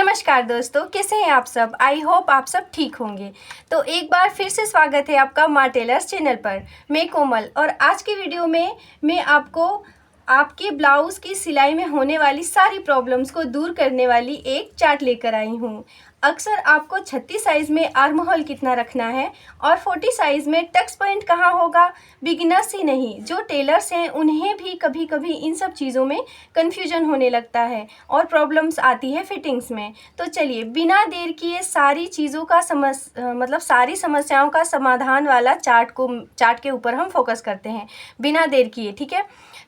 नमस्कार दोस्तों, कैसे हैं आप सब। आई होप आप सब ठीक होंगे। तो एक बार फिर से स्वागत है आपका माँ टेलर्स चैनल पर। मैं कोमल और आज की वीडियो में मैं आपको आपके ब्लाउज़ की सिलाई में होने वाली सारी प्रॉब्लम्स को दूर करने वाली एक चार्ट लेकर आई हूँ। अक्सर आपको 36 साइज़ में आर्म होल कितना रखना है और 40 साइज़ में टक्स पॉइंट कहाँ होगा, बिगिनर्स ही नहीं जो टेलर्स हैं उन्हें भी कभी कभी इन सब चीज़ों में कन्फ्यूजन होने लगता है और प्रॉब्लम्स आती है फिटिंग्स में। तो चलिए बिना देर किए सारी चीज़ों का सारी समस्याओं का समाधान वाला चार्ट के ऊपर हम फोकस करते हैं बिना देर किए, ठीक है।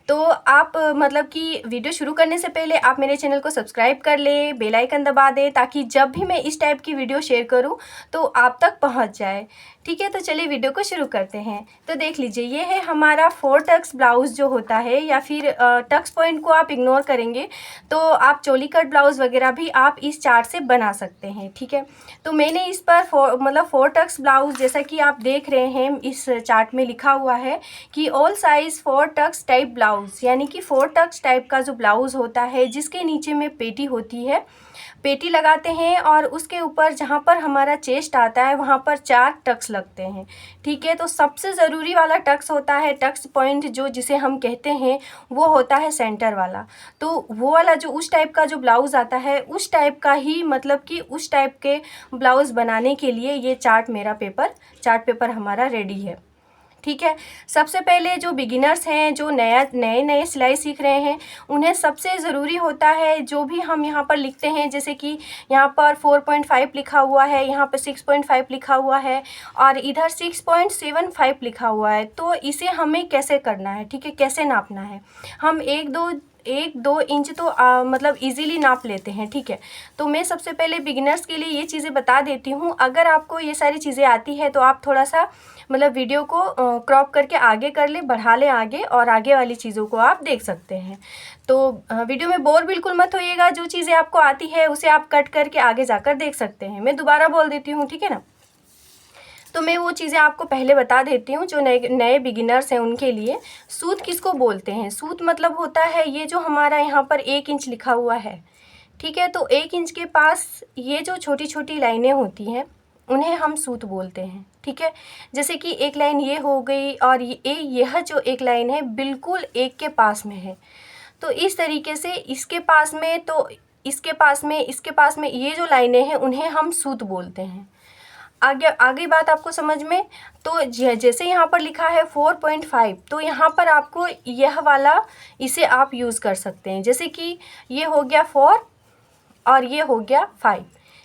तो आप कि वीडियो शुरू करने से पहले आप मेरे चैनल को सब्सक्राइब कर ले, बेल आइकन दबा दें ताकि जब भी मैं इस टाइप की वीडियो शेयर करूं तो आप तक पहुंच जाए, ठीक है। तो चलिए वीडियो को शुरू करते हैं। तो देख लीजिए, ये है हमारा 4 टक्स ब्लाउज़ जो होता है, या फिर टक्स पॉइंट को आप इग्नोर करेंगे तो आप चोली कट ब्लाउज़ वगैरह भी आप इस चार्ट से बना सकते हैं, ठीक है। तो मैंने इस पर 4 टक्स ब्लाउज़, जैसा कि आप देख रहे हैं इस चार्ट में लिखा हुआ है कि all size 4 tucks type blouse, यानी कि 4 टक्स टाइप का जो ब्लाउज़ होता है जिसके नीचे में पेटी होती है, पेटी लगाते हैं और उसके ऊपर जहाँ पर हमारा चेस्ट आता है वहाँ पर 4 टक्स लगते हैं, ठीक है। तो सबसे ज़रूरी वाला टक्स होता है टक्स पॉइंट, जो जिसे हम कहते हैं वो होता है सेंटर वाला। तो वो वाला जो उस टाइप का जो ब्लाउज़ आता है उस टाइप का ही, कि उस टाइप के ब्लाउज़ बनाने के लिए ये चार्ट चार्ट पेपर हमारा रेडी है, ठीक है। सबसे पहले जो बिगिनर्स हैं, जो नए सिलाई सीख रहे हैं, उन्हें सबसे ज़रूरी होता है जो भी हम यहाँ पर लिखते हैं, जैसे कि यहाँ पर 4.5 लिखा हुआ है, यहाँ पर 6.5 लिखा हुआ है और इधर 6.75 लिखा हुआ है। तो इसे हमें कैसे करना है, ठीक है, कैसे नापना है। हम एक दो इंच तो इजीली नाप लेते हैं, ठीक है। तो मैं सबसे पहले बिगिनर्स के लिए ये चीज़ें बता देती हूँ। अगर आपको ये सारी चीज़ें आती है तो आप थोड़ा सा वीडियो को क्रॉप करके आगे कर ले, बढ़ा ले आगे, और आगे वाली चीज़ों को आप देख सकते हैं। तो वीडियो में बोर बिल्कुल मत होइएगा। जो चीज़ें आपको आती है उसे आप कट करके आगे जाकर देख सकते हैं। मैं दोबारा बोल देती हूँ, ठीक है ना। तो मैं वो चीज़ें आपको पहले बता देती हूँ जो नए बिगिनर्स हैं उनके लिए। सूत किसको बोलते हैं? सूत मतलब होता है ये जो हमारा यहाँ पर 1 इंच लिखा हुआ है, ठीक है। तो 1 इंच के पास ये जो छोटी छोटी लाइनें होती हैं उन्हें हम सूत बोलते हैं, ठीक है। जैसे कि एक लाइन ये हो गई और यह जो एक लाइन है बिल्कुल एक के पास में है। तो इस तरीके से इसके पास में ये जो लाइनें हैं उन्हें हम सूत बोलते हैं। आगे बात आपको समझ में। तो जैसे यहाँ पर लिखा है 4.5, तो यहाँ पर आपको यह वाला इसे आप यूज़ कर सकते हैं। जैसे कि ये हो गया 4 और ये हो गया 5,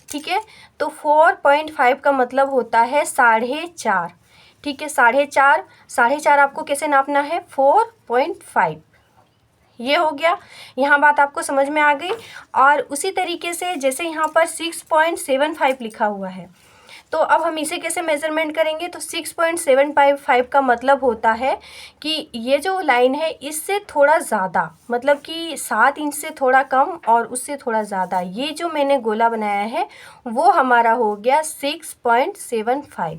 ठीक है। तो 4.5 का मतलब होता है 4.5, ठीक है। 4.5 आपको कैसे नापना है? 4.5, ये हो गया। यहाँ बात आपको समझ में आ गई। और उसी तरीके से जैसे यहाँ पर 6.75 लिखा हुआ है, तो अब हम इसे कैसे मेज़रमेंट करेंगे? तो 6.75 का मतलब होता है कि ये जो लाइन है इससे थोड़ा ज़्यादा, कि 7 इंच से थोड़ा कम और उससे थोड़ा ज़्यादा, ये जो मैंने गोला बनाया है वो हमारा हो गया 6.75,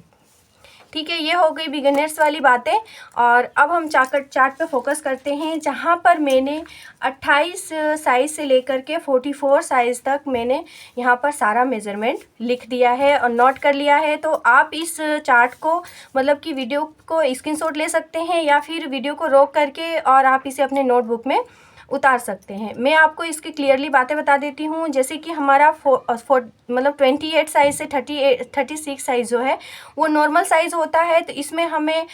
ठीक है। ये हो गई बिगिनर्स वाली बातें। और अब हम चार्ट पे फोकस करते हैं, जहाँ पर मैंने 28 साइज़ से लेकर के 44 साइज़ तक मैंने यहाँ पर सारा मेज़रमेंट लिख दिया है और नोट कर लिया है। तो आप इस चार्ट को कि वीडियो को स्क्रीनशॉट ले सकते हैं या फिर वीडियो को रोक करके और आप इसे अपने नोटबुक में उतार सकते हैं। मैं आपको इसकी क्लियरली बातें बता देती हूँ। जैसे कि हमारा 28 साइज़ से 36 साइज़ जो है वो नॉर्मल साइज़ होता है। तो इसमें हमें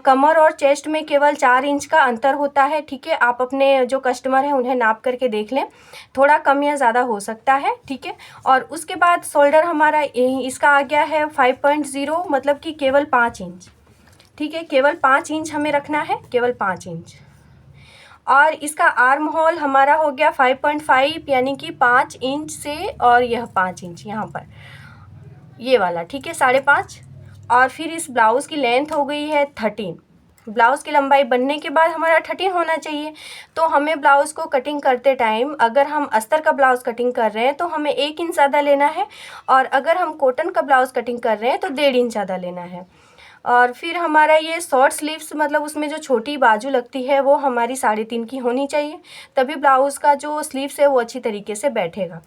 कमर और चेस्ट में केवल 4 इंच का अंतर होता है, ठीक है। आप अपने जो कस्टमर हैं उन्हें नाप करके देख लें, थोड़ा कम या ज़्यादा हो सकता है, ठीक है। और उसके बाद शोल्डर हमारा इसका आ गया है 5.0, कि केवल 5 इंच, ठीक है। केवल 5 इंच हमें रखना है, केवल 5 इंच। और इसका आर्म होल हमारा हो गया 5.5, यानी कि 5 इंच से, और यह 5 इंच यहाँ पर ये वाला, ठीक है, 5.5। और फिर इस ब्लाउज़ की लेंथ हो गई है 13। ब्लाउज़ की लंबाई बनने के बाद हमारा 13 होना चाहिए। तो हमें ब्लाउज़ को कटिंग करते टाइम, अगर हम अस्तर का ब्लाउज़ कटिंग कर रहे हैं तो हमें 1 इंच ज़्यादा लेना है, और अगर हम कॉटन का ब्लाउज़ कटिंग कर रहे हैं तो 1.5 इंच ज़्यादा लेना है। और फिर हमारा ये शॉर्ट स्लीव्स, उसमें जो छोटी बाजू लगती है वो हमारी 3.5 की होनी चाहिए, तभी ब्लाउज़ का जो स्लीव्स है वो अच्छी तरीके से बैठेगा।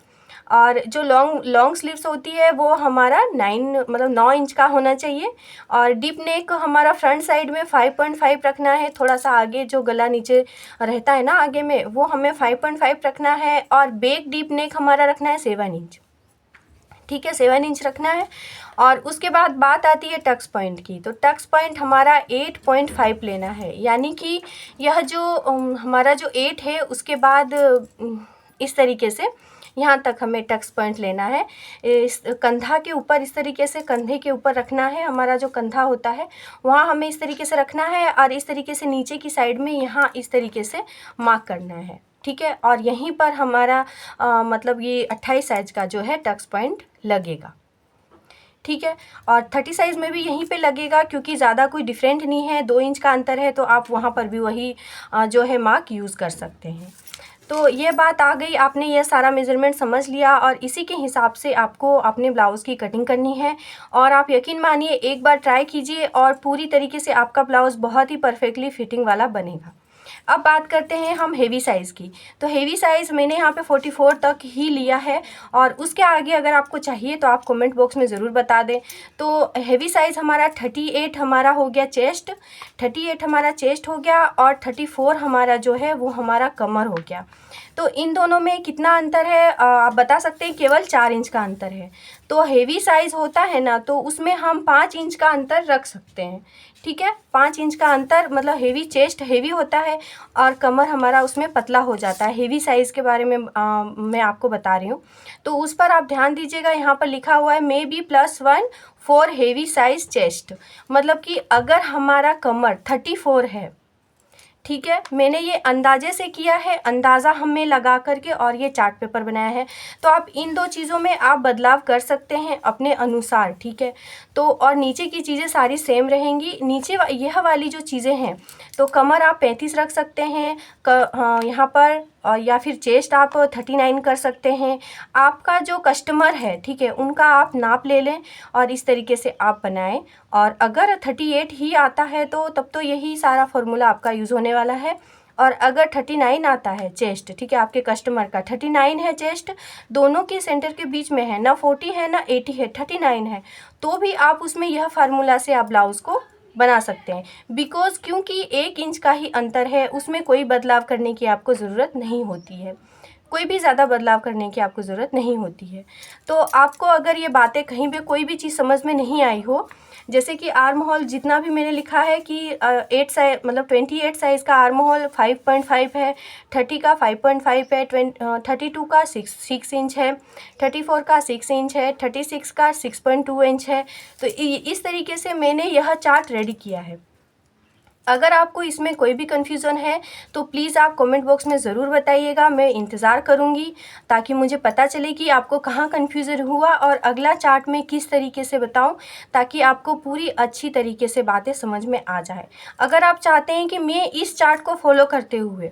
और जो लॉन्ग स्लीव्स होती है वो हमारा 9 इंच का होना चाहिए। और डीप नेक हमारा फ्रंट साइड में 5.5 रखना है, थोड़ा सा आगे जो गला नीचे रहता है ना आगे में, वो हमें 5.5 रखना है। और बैक डीप नेक हमारा रखना है 7 इंच, ठीक है, 7 इंच रखना है। और उसके बाद बात आती है टक्स पॉइंट की। तो टक्स पॉइंट हमारा 8.5 लेना है, यानी कि यह जो हमारा जो 8 है उसके बाद इस तरीके से यहाँ तक हमें टक्स पॉइंट लेना है। इस कंधा के ऊपर इस तरीके से कंधे के ऊपर रखना है, हमारा जो कंधा होता है वहाँ हमें इस तरीके से रखना है। और इस तरीके से नीचे की साइड में यहाँ इस तरीके से मार्क करना है, ठीक है। और यहीं पर हमारा मतलब ये 28 साइज का जो है टक्स पॉइंट लगेगा, ठीक है। और 30 साइज़ में भी यहीं पे लगेगा, क्योंकि ज़्यादा कोई डिफरेंट नहीं है, 2 इंच का अंतर है, तो आप वहाँ पर भी वही जो है मार्क यूज़ कर सकते हैं। तो ये बात आ गई, आपने यह सारा मेज़रमेंट समझ लिया और इसी के हिसाब से आपको अपने ब्लाउज़ की कटिंग करनी है। और आप यकीन मानिए एक बार ट्राई कीजिए और पूरी तरीके से आपका ब्लाउज़ बहुत ही परफेक्टली फिटिंग वाला बनेगा। अब बात करते हैं हम हेवी साइज़ की। तो हेवी साइज़ मैंने यहाँ पे 44 तक ही लिया है, और उसके आगे अगर आपको चाहिए तो आप कमेंट बॉक्स में ज़रूर बता दें। तो हेवी साइज़ हमारा 38 हमारा हो गया चेस्ट, 38 हमारा चेस्ट हो गया, और 34 हमारा जो है वो हमारा कमर हो गया। तो इन दोनों में कितना अंतर है आप बता सकते हैं, केवल 4 इंच का अंतर है। तो हेवी साइज़ होता है ना, तो उसमें हम 5 इंच का अंतर रख सकते हैं, ठीक है। 5 इंच का अंतर मतलब हेवी चेस्ट हेवी होता है और कमर हमारा उसमें पतला हो जाता है। हेवी साइज़ के बारे में मैं आपको बता रही हूँ, तो उस पर आप ध्यान दीजिएगा। यहाँ पर लिखा हुआ है may be +1 for heavy size chest, मतलब कि अगर हमारा कमर 34 है, ठीक है, मैंने ये अंदाजे से किया है, अंदाज़ा हमें लगा करके और ये चार्ट पेपर बनाया है। तो आप इन 2 चीज़ों में आप बदलाव कर सकते हैं अपने अनुसार, ठीक है। तो और नीचे की चीज़ें सारी सेम रहेंगी। नीचे यह वाली जो चीज़ें हैं, तो कमर आप 35 रख सकते हैं यहाँ पर, और या फिर चेस्ट आप 39 कर सकते हैं। आपका जो कस्टमर है, ठीक है, उनका आप नाप ले लें और इस तरीके से आप बनाएं। और अगर 38 ही आता है तो तब तो यही सारा फार्मूला आपका यूज़ होने वाला है। और अगर 39 आता है चेस्ट, ठीक है, आपके कस्टमर का 39 है चेस्ट, दोनों के सेंटर के बीच में है ना, 40 है ना 80 है, 39 है, तो भी आप उसमें यह फार्मूला से आप ब्लाउज़ को बना सकते हैं। बिकॉज़ क्योंकि 1 इंच का ही अंतर है, उसमें कोई बदलाव करने की आपको ज़रूरत नहीं होती है, कोई भी ज़्यादा बदलाव करने की आपको ज़रूरत नहीं होती है। तो आपको अगर ये बातें कहीं पे कोई भी चीज़ समझ में नहीं आई हो, जैसे कि आर्म होल जितना भी मैंने लिखा है कि 8 साइज मतलब 28 साइज़ का आर्म होल 5.5 है, 30 का 5.5 है, 32 का 6 इंच है, 34 का 6 इंच है, 36 का 6.2 इंच है। तो इस तरीके से मैंने यह चार्ट रेडी किया है। अगर आपको इसमें कोई भी कन्फ्यूज़न है तो प्लीज़ आप कमेंट बॉक्स में ज़रूर बताइएगा, मैं इंतज़ार करूँगी, ताकि मुझे पता चले कि आपको कहाँ कन्फ्यूज़न हुआ और अगला चार्ट में किस तरीके से बताऊँ, ताकि आपको पूरी अच्छी तरीके से बातें समझ में आ जाए। अगर आप चाहते हैं कि मैं इस चार्ट को फॉलो करते हुए,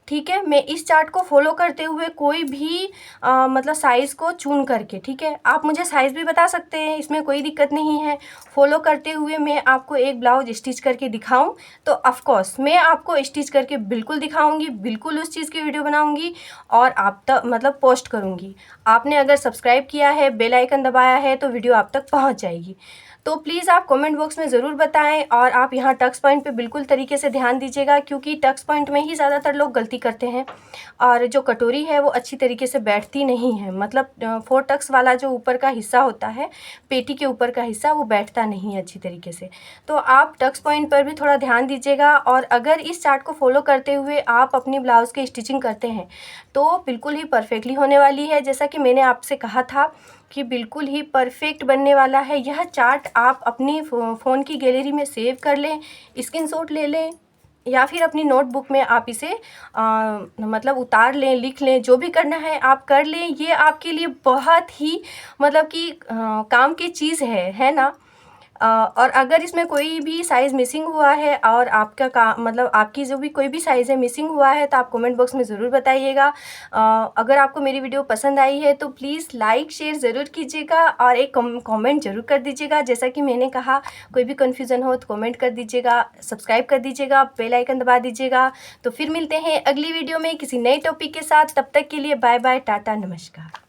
ठीक है, मैं इस चार्ट को फॉलो करते हुए कोई भी मतलब साइज़ को चुन करके, ठीक है, आप मुझे साइज़ भी बता सकते हैं, इसमें कोई दिक्कत नहीं है। फॉलो करते हुए मैं आपको एक ब्लाउज स्टिच करके दिखाऊं तो ऑफ कोर्स मैं आपको स्टिच करके बिल्कुल दिखाऊंगी, बिल्कुल उस चीज़ की वीडियो बनाऊंगी और आप तक मतलब पोस्ट करूंगी। आपने अगर सब्सक्राइब किया है, बेल आइकन दबाया है, तो वीडियो आप तक पहुंच जाएगी। तो प्लीज़ आप कमेंट बॉक्स में ज़रूर बताएं। और आप यहाँ टक्स पॉइंट पे बिल्कुल तरीके से ध्यान दीजिएगा, क्योंकि टक्स पॉइंट में ही ज़्यादातर लोग गलती करते हैं और जो कटोरी है वो अच्छी तरीके से बैठती नहीं है। मतलब 4 टक्स वाला जो ऊपर का हिस्सा होता है, पेटी के ऊपर का हिस्सा, वो बैठता नहीं है अच्छी तरीके से। तो आप टक्स पॉइंट पर भी थोड़ा ध्यान दीजिएगा। और अगर इस चार्ट को फॉलो करते हुए आप अपनी ब्लाउज़ की स्टिचिंग करते हैं तो बिल्कुल ही परफेक्टली होने वाली है। जैसा कि मैंने आपसे कहा था कि बिल्कुल ही परफेक्ट बनने वाला है। यह चार्ट आप अपनी फ़ोन की गैलरी में सेव कर लें, स्क्रीनशॉट ले लें, या फिर अपनी नोटबुक में आप इसे मतलब उतार लें, लिख लें, जो भी करना है आप कर लें। ये आपके लिए बहुत ही मतलब कि काम की चीज़ है ना। और अगर इसमें कोई भी साइज़ मिसिंग हुआ है और आपका मतलब आपकी जो भी कोई भी साइज़ है मिसिंग हुआ है, तो आप कमेंट बॉक्स में ज़रूर बताइएगा। अगर आपको मेरी वीडियो पसंद आई है तो प्लीज़ लाइक शेयर ज़रूर कीजिएगा और एक कमेंट ज़रूर कर दीजिएगा। जैसा कि मैंने कहा, कोई भी कन्फ्यूज़न हो तो कमेंट कर दीजिएगा, सब्सक्राइब कर दीजिएगा, बेल आइकन दबा दीजिएगा। तो फिर मिलते हैं अगली वीडियो में किसी नए टॉपिक के साथ। तब तक के लिए बाय बाय, टाटा, नमस्कार।